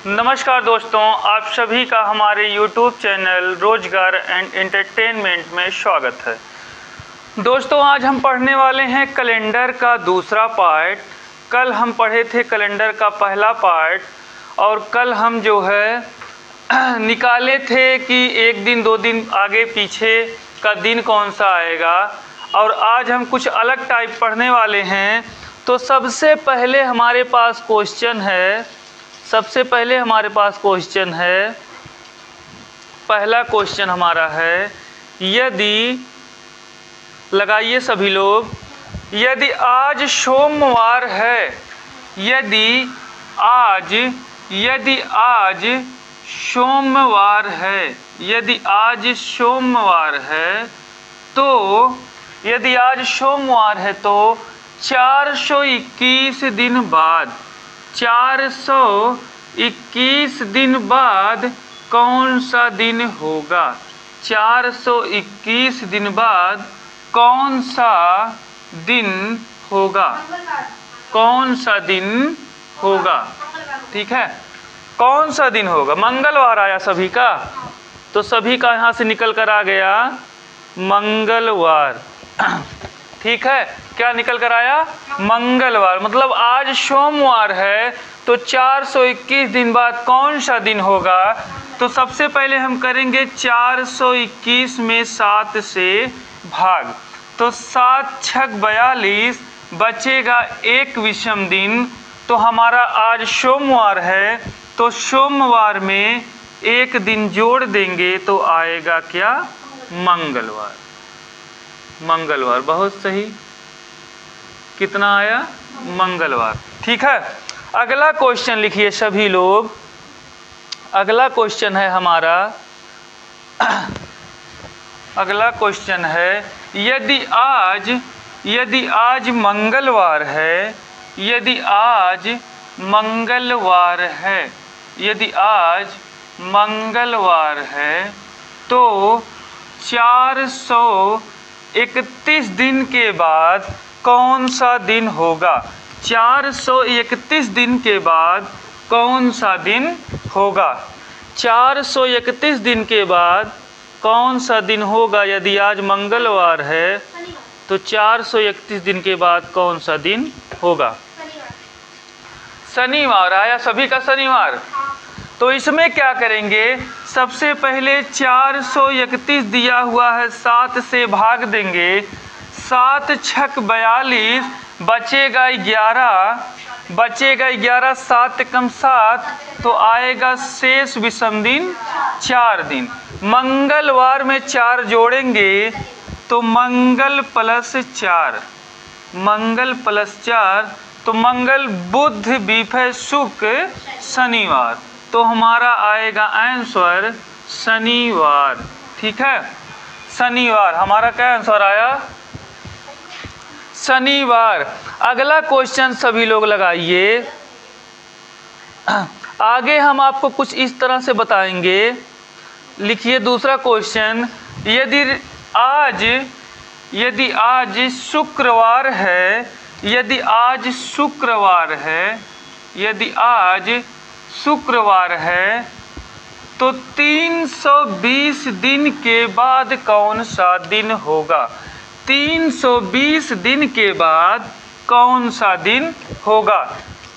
नमस्कार दोस्तों, आप सभी का हमारे YouTube चैनल रोजगार एंड एंटरटेनमेंट में स्वागत है। दोस्तों, आज हम पढ़ने वाले हैं कैलेंडर का दूसरा पार्ट। कल हम पढ़े थे कैलेंडर का पहला पार्ट और कल हम जो है निकाले थे कि एक दिन दो दिन आगे पीछे का दिन कौन सा आएगा, और आज हम कुछ अलग टाइप पढ़ने वाले हैं। तो सबसे पहले हमारे पास क्वेश्चन है, पहला क्वेश्चन हमारा है, यदि लगाइए सभी लोग, यदि आज सोमवार है, यदि आज सोमवार है, तो यदि आज सोमवार है तो 421 दिन बाद 421 दिन बाद कौन सा दिन होगा? 421 दिन बाद कौन सा दिन होगा? कौन सा दिन होगा? ठीक है, कौन सा दिन होगा? मंगलवार आया सभी का, तो सभी का यहाँ से निकल कर आ गया मंगलवार। ठीक है, क्या निकल कर आया? मंगलवार। मतलब आज सोमवार है तो 421 दिन बाद कौन सा दिन होगा? तो सबसे पहले हम करेंगे 421 में 7 से भाग, तो 7 छक 42, बचेगा एक विषम दिन। तो हमारा आज सोमवार है तो सोमवार में एक दिन जोड़ देंगे तो आएगा क्या? मंगलवार। मंगलवार, बहुत सही। कितना आया? मंगलवार। ठीक है, अगला क्वेश्चन लिखिए सभी लोग। अगला क्वेश्चन है हमारा, अगला क्वेश्चन है, यदि आज मंगलवार है, यदि आज मंगलवार है तो 431 दिन के बाद कौन सा दिन होगा? 431 दिन के बाद कौन सा दिन होगा? 431 दिन के बाद कौन सा दिन होगा? यदि आज मंगलवार है तो 431 दिन के बाद कौन सा दिन होगा? शनिवार आया सभी का, शनिवार। तो इसमें क्या करेंगे? सबसे पहले 431 दिया हुआ है, 7 से भाग देंगे, 7 छक 42, बचेगा 11, 7 कम 7, तो आएगा शेष विषम दिन 4 दिन। मंगलवार में 4 जोड़ेंगे तो मंगल प्लस 4, तो मंगल बुध विफय शुक्र शनिवार, तो हमारा आएगा आंसर शनिवार। ठीक है, शनिवार हमारा क्या आंसर आया? शनिवार। अगला क्वेश्चन सभी लोग लगाइए। आगे हम आपको कुछ इस तरह से बताएंगे। लिखिए दूसरा क्वेश्चन, यदि आज शुक्रवार है, यदि आज शुक्रवार है तो 320 दिन के बाद कौन सा दिन होगा? 320 दिन के बाद कौन सा दिन होगा?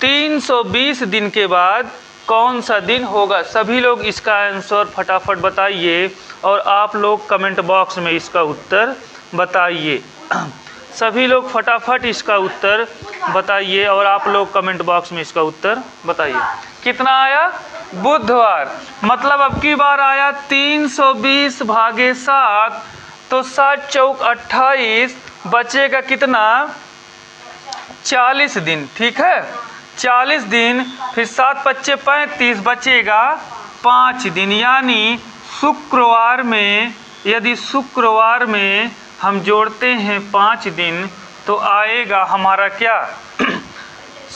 320 दिन के बाद कौन सा दिन होगा? सभी लोग इसका आंसर फटाफट बताइए और आप लोग कमेंट बॉक्स में इसका उत्तर बताइए। सभी लोग फटाफट इसका उत्तर बताइए और आप लोग कमेंट बॉक्स में इसका उत्तर बताइए। कितना आया? बुधवार। मतलब अब की बार आया 320 भागे 7, तो 7 चौक 28, बचेगा कितना? 40 दिन। ठीक है, 40 दिन, फिर 7 पच्चे 35, बचेगा 5 दिन। यानी शुक्रवार में, यदि शुक्रवार में हम जोड़ते हैं 5 दिन तो आएगा हमारा क्या?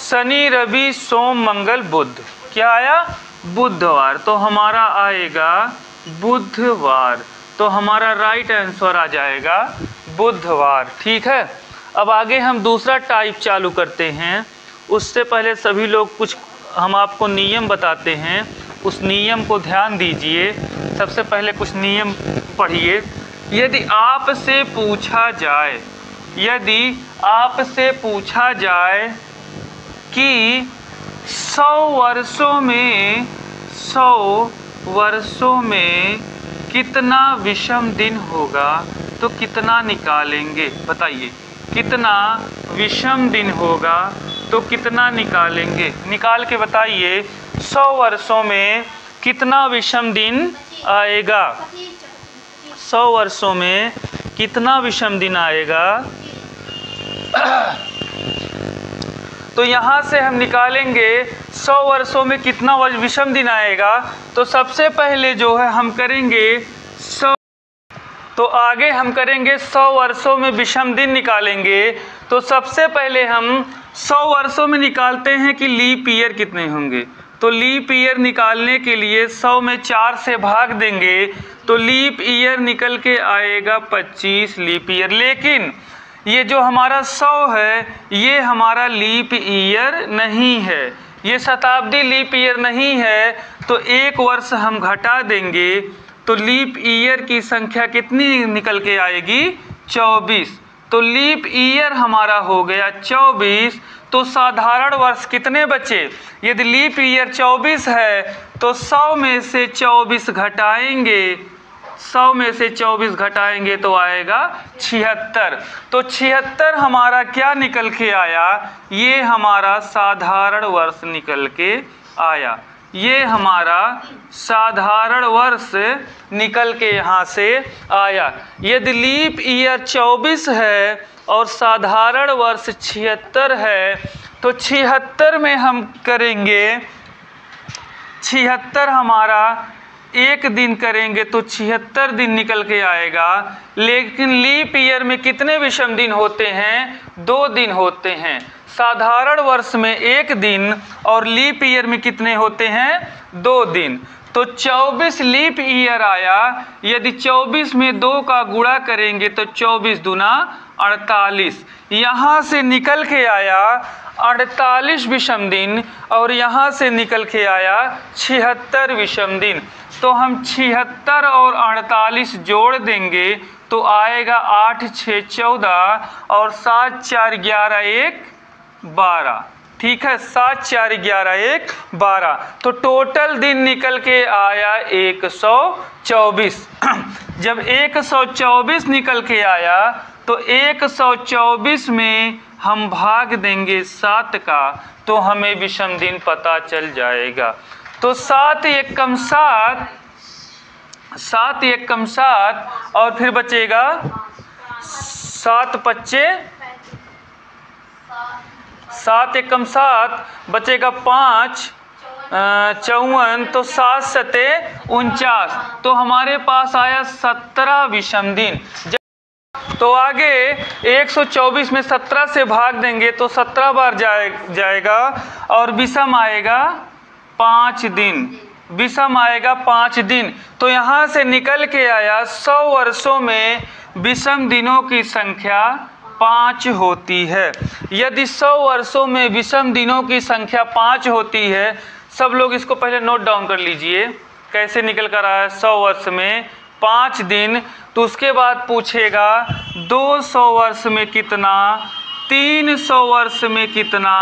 शनि रवि सोम मंगल बुध। क्या आया? बुधवार। तो हमारा आएगा बुधवार, तो हमारा राइट आंसर आ जाएगा बुधवार। ठीक है, अब आगे हम दूसरा टाइप चालू करते हैं। उससे पहले सभी लोग कुछ हम आपको नियम बताते हैं, उस नियम को ध्यान दीजिए। सबसे पहले कुछ नियम पढ़िए। यदि आपसे पूछा जाए कि 100 वर्षों में कितना विषम दिन होगा तो कितना निकालेंगे? बताइए, कितना विषम दिन होगा तो कितना निकालेंगे? निकाल के बताइए 100 वर्षों में कितना विषम दिन आएगा? 100 वर्षों में कितना विषम दिन आएगा? तो यहाँ से हम निकालेंगे 100 वर्षों में कितना विषम दिन आएगा। तो सबसे पहले जो है हम करेंगे 100, तो आगे हम करेंगे 100 वर्षों में विषम दिन निकालेंगे। तो सबसे पहले हम 100 वर्षों में निकालते हैं कि लीप ईयर कितने होंगे। तो लीप ईयर निकालने के लिए 100 में 4 से भाग देंगे तो लीप ईयर निकल के आएगा 25 लीप ईयर। लेकिन ये जो हमारा 100 है ये हमारा लीप ईयर नहीं है, ये शताब्दी लीप ईयर नहीं है। तो एक वर्ष हम घटा देंगे तो लीप ईयर की संख्या कितनी निकल के आएगी? 24। तो लीप ईयर हमारा हो गया 24। तो साधारण वर्ष कितने बचे? यदि लीप ईयर 24 है तो 100 में से 24 घटाएंगे, 100 में से 24 घटाएंगे तो आएगा 76। तो 76 हमारा क्या निकल के आया? ये हमारा साधारण वर्ष निकल के आया। ये हमारा साधारण वर्ष निकल के यहाँ से आया। यदि लीप ईयर 24 है और साधारण वर्ष 76 है तो 76 में हम करेंगे 76 हमारा एक दिन करेंगे तो 76 दिन निकल के आएगा। लेकिन लीप ईयर में कितने विषम दिन होते हैं? 2 दिन होते हैं। साधारण वर्ष में 1 दिन और लीप ईयर में कितने होते हैं? 2 दिन। तो 24 लीप ईयर आया। यदि 24 में 2 का गुणा करेंगे तो 24 दूना 48। यहाँ से निकल के आया 48 विषम दिन और यहाँ से निकल के आया 76 विषम दिन। तो हम 76 और 48 जोड़ देंगे तो आएगा 8 6 14 और 7 4 11 1 12। ठीक है, 7 4 11 1 12। तो टोटल दिन निकल के आया 124। जब 124 निकल के आया तो 124 में हम भाग देंगे 7 का तो हमें विषम दिन पता चल जाएगा। तो 7 एकम 7, 7 एकम 7 और फिर बचेगा 7 पच्चे 7 एकम 7 बचेगा 5 54। तो 7 सते 49। तो हमारे पास आया 17 विषम दिन। तो आगे 124 में 17 से भाग देंगे तो 17 बार जाएगा और विषम आएगा 5 दिन। विषम आएगा 5 दिन। तो यहाँ से निकल के आया 100 वर्षों में विषम दिनों की संख्या 5 होती है। यदि 100 वर्षों में विषम दिनों की संख्या 5 होती है, सब लोग इसको पहले नोट डाउन कर लीजिए कैसे निकल कर आया 100 वर्ष में 5 दिन। तो उसके बाद पूछेगा 200 वर्ष में कितना, 300 वर्ष में कितना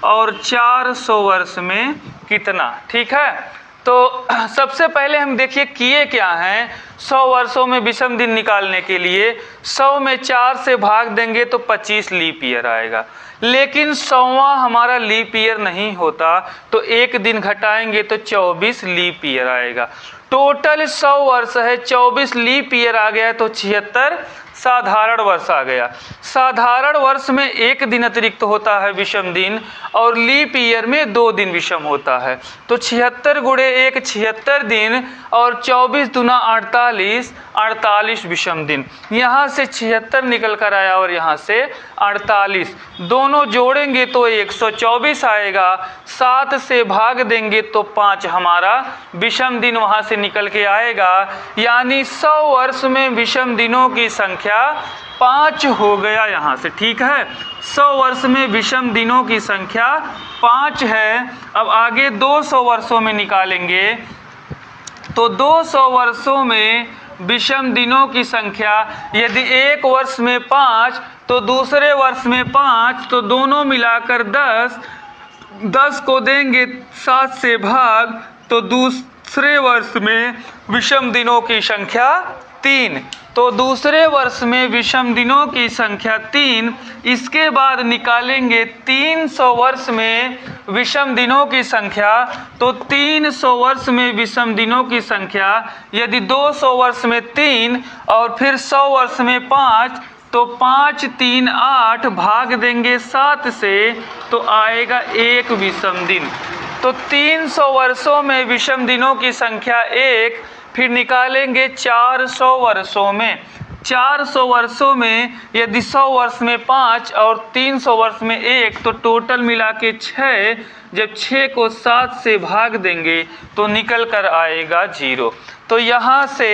और 400 वर्ष में कितना। ठीक है, तो सबसे पहले हम देखिए किए क्या हैं। 100 वर्षों में विषम दिन निकालने के लिए 100 में 4 से भाग देंगे तो 25 लीप ईयर आएगा। लेकिन 100वां हमारा लीप ईयर नहीं होता तो 1 दिन घटाएंगे तो 24 लीप ईयर आएगा। टोटल 100 वर्ष है, 24 लीप ईयर आ गया तो 76 साधारण वर्ष आ गया। साधारण वर्ष में 1 दिन अतिरिक्त होता है विषम दिन और लीप ईयर में 2 दिन विषम होता है। तो 76 गुणे 1 76 दिन और 24 दूना 48 48 विषम दिन। यहाँ से 76 निकल कर आया और यहाँ से 48, दोनों जोड़ेंगे तो 124 आएगा। 7 से भाग देंगे तो 5 हमारा विषम दिन वहाँ से निकल के आएगा। यानी 100 वर्ष में विषम दिनों की संख्या संख्या 5 हो गया यहाँ से, ठीक है। 100 वर्ष में विषम दिनों की संख्या 5 है। अब आगे 200 वर्षों में निकालेंगे, तो 200 वर्षों में विषम दिनों की संख्या, यदि एक वर्ष में 5 तो दूसरे वर्ष में 5, तो दोनों मिलाकर 10, 10 को देंगे 7 से भाग, तो दूसरे वर्ष में विषम दिनों की संख्या 3। तो दूसरे वर्ष में विषम दिनों की संख्या 3। इसके बाद निकालेंगे 300 वर्ष में विषम दिनों की संख्या, तो 300 वर्ष में विषम दिनों की संख्या, यदि 200 वर्ष में 3 और फिर 100 वर्ष में 5, तो 5 3 8 भाग देंगे 7 से, तो आएगा 1 विषम दिन। तो 300 वर्षों में विषम दिनों की संख्या 1। फिर निकालेंगे 400 वर्षों में। 400 वर्षों में यदि 100 वर्ष में 5 और 300 वर्ष में 1, तो टोटल मिला के 6। जब 6 को 7 से भाग देंगे तो निकल कर आएगा 0। तो यहाँ से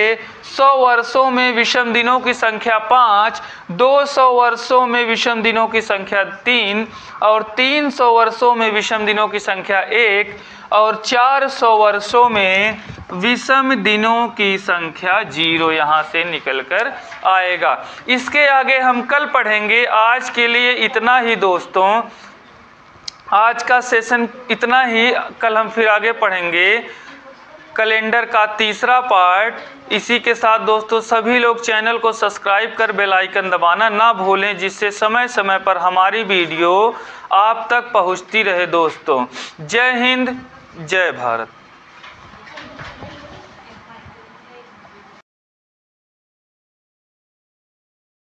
100 वर्षों में विषम दिनों की संख्या 5, 200 वर्षों में विषम दिनों की संख्या 3 और 300 वर्षों में विषम दिनों की संख्या 1 और 400 वर्षों में विषम दिनों की संख्या 0 यहाँ से निकल कर आएगा। इसके आगे हम कल पढ़ेंगे। आज के लिए इतना ही दोस्तों, आज का सेशन इतना ही। कल हम फिर आगे पढ़ेंगे कैलेंडर का तीसरा पार्ट। इसी के साथ दोस्तों सभी लोग चैनल को सब्सक्राइब कर बेल आइकन दबाना ना भूलें, जिससे समय समय पर हमारी वीडियो आप तक पहुंचती रहे दोस्तों। जय हिंद, जय भारत।